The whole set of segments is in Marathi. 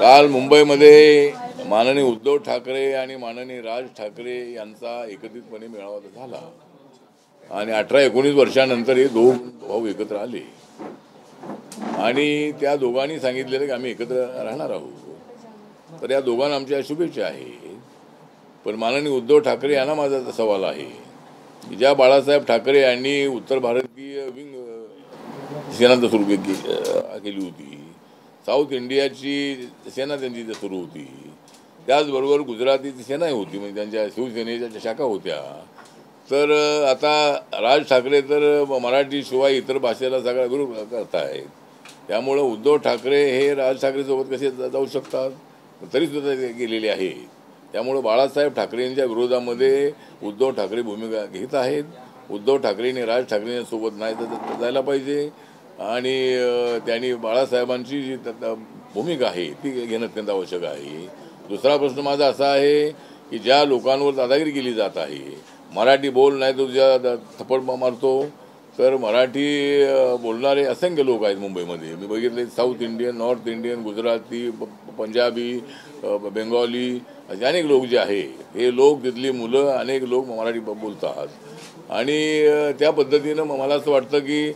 काल मुंबईमध्ये माननीय उद्धव ठाकरे आणि माननीय राज ठाकरे यांचा एकत्रितपणे मेळावा झाला आणि 18-19 वर्षांनंतर हे दोन भाऊ एकत्र आले आणि त्या दोघांनी सांगितलेलं की आम्ही एकत्र राहणार आहोत. तर या दोघांना आमच्या शुभेच्छा आहेत. पण माननीय उद्धव ठाकरे यांना माझा सवाल आहे की ज्या बाळासाहेब ठाकरे यांनी उत्तर भारतीय विंग सेना सुरू केली होती, साऊथ इंडियाची सेना त्यांची सुरू होती, त्याचबरोबर गुजरातीची सेनाही होती, म्हणजे त्यांच्या शिवसेनेच्या शाखा होत्या. तर आता राज ठाकरे तर मराठीशिवाय इतर भाषेला सगळा विरोध करत आहेत. त्यामुळं उद्धव ठाकरे हे राज ठाकरेसोबत कसे जाऊ शकतात? तरीसुद्धा ते गेलेले आहे. त्यामुळं बाळासाहेब ठाकरेंच्या विरोधामध्ये उद्धव ठाकरे भूमिका घेत आहेत. उद्धव ठाकरेंनी राज ठाकरेंसोबत नाही जायला पाहिजे आणि त्यांनी बाळासाहेबांची जी भूमिका आहे ती घेणं अत्यंत आवश्यक आहे. दुसरा प्रश्न माझा असा आहे की ज्या लोकांवर दादागिरी केली जात आहे, मराठी बोल नाही तर तुझ्या थप्पड मारतो, तर मराठी बोलणारे असंख्य लोक आहेत मुंबईमध्ये. मी बघितले south Indian, north Indian, Gujarati, Punjabi, Bengali असे अनेक लोक जे आहे, हे लोक तिथली मुलं अनेक लोक मराठी बोलतात आणि त्या पद्धतीनं मला असं वाटतं की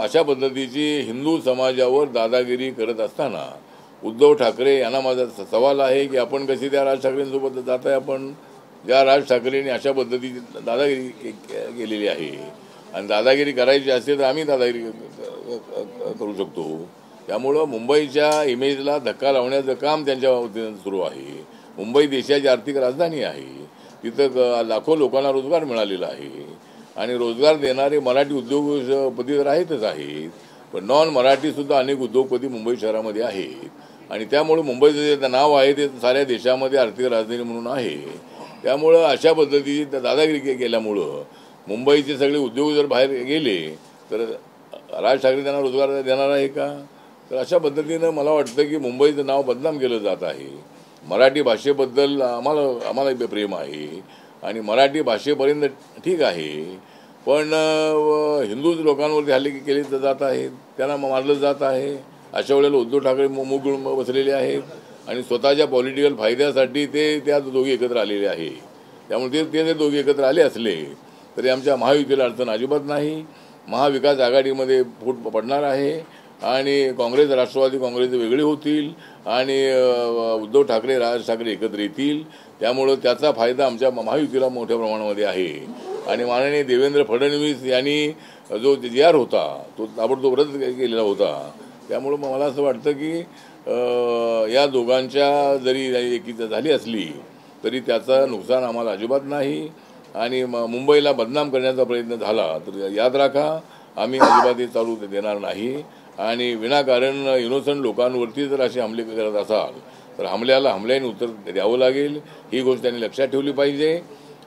अशा पद्धतीची हिंदू समाजावर दादागिरी करत असताना उद्धव ठाकरे यांना माझा सवाल आहे की आपण कशी त्या राज ठाकरेंसोबत जात आहे. आपण ज्या राज ठाकरेंनी अशा पद्धतीची दादागिरी केलेली आहे आणि दादागिरी करायची असेल तर आम्ही दादागिरी करू शकतो. त्यामुळं मुंबईच्या इमेजला धक्का लावण्याचं काम त्यांच्या वतीनं सुरू आहे. मुंबई देशाची आर्थिक राजधानी आहे. तिथं लाखो लोकांना रोजगार मिळालेला आहे आणि रोजगार देणारे मराठी उद्योगपती तर आहेतच आहेत, पण नॉन मराठीसुद्धा अनेक उद्योगपती मुंबई शहरामध्ये आहेत आणि त्यामुळे मुंबईचं जे नाव आहे ते साऱ्या देशामध्ये आर्थिक राजधानी म्हणून आहे. त्यामुळं अशा पद्धतीची दादागिरी केल्यामुळं मुंबईचे सगळे उद्योग जर बाहेर गेले तर राज ठाकरे त्यांना रोजगार देणार आहे का? तर अशा पद्धतीनं मला वाटतं की मुंबईचं नाव बदनाम केलं जात आहे. मराठी भाषेबद्दल आम्हाला प्रेम आहे आणि मराठी भाषेपर्यंत ठीक आहे, पण हिंदू लोकांवरती हल्ले केले जात आहेत, त्यांना मारलं जात आहे. अशा वेळेला उद्धव ठाकरे मूग गिळून बसलेले आहेत आणि स्वतःच्या पॉलिटिकल फायद्यासाठी ते त्या दोघी एकत्र आलेले आहे. त्यामुळे ते दोघे एकत्र आले असले तरी आमच्या महायुतीला अडचण अजिबात नाही. महाविकास आघाडीमध्ये फूट पडणार आहे आणि काँग्रेस राष्ट्रवादी काँग्रेस वेगळे होतील आणि उद्धव ठाकरे राज ठाकरे एकत्र येतील. त्यामुळं त्याचा फायदा आमच्या महायुतीला मोठ्या प्रमाणामध्ये आहे आणि माननीय देवेंद्र फडणवीस यांनी जो GR होता तो ताबडतोब रद्द केलेला होता. त्यामुळं मला असं वाटतं की या दोघांच्या जरी एकी झाली असली तरी त्याचं नुकसान आम्हाला अजिबात नाही आणि मुंबईला बदनाम करण्याचा प्रयत्न झाला तर याद राखा, आम्ही अजिबात चालू देणार नाही आणि विनाकारण इनोसंट लोकांवरती जर असे हमले करत असाल तर हमल्याने उत्तर द्यावं लागेल. ही गोष्ट त्यांनी लक्षात ठेवली पाहिजे.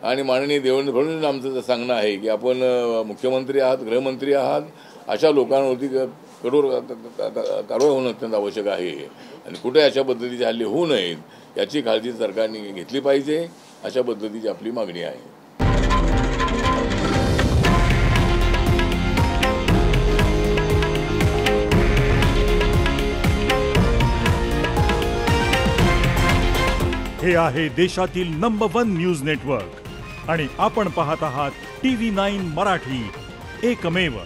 आणि माननीय देवेंद्र फडणवीस आमचं सांगणं आहे की आपण मुख्यमंत्री आहात, गृहमंत्री आहात, अशा लोकांवरती कठोर कारवाई होणं अत्यंत आवश्यक आहे आणि कुठे अशा पद्धतीचे हल्ले होऊ नयेत याची काळजी सरकारने घेतली पाहिजे. अशा पद्धतीची आपली मागणी आहे. हे आहे देशातील नंबर 1 न्यूज नेटवर्क आणि आपण पाहत आहात TV9 मराठी, एकमेव.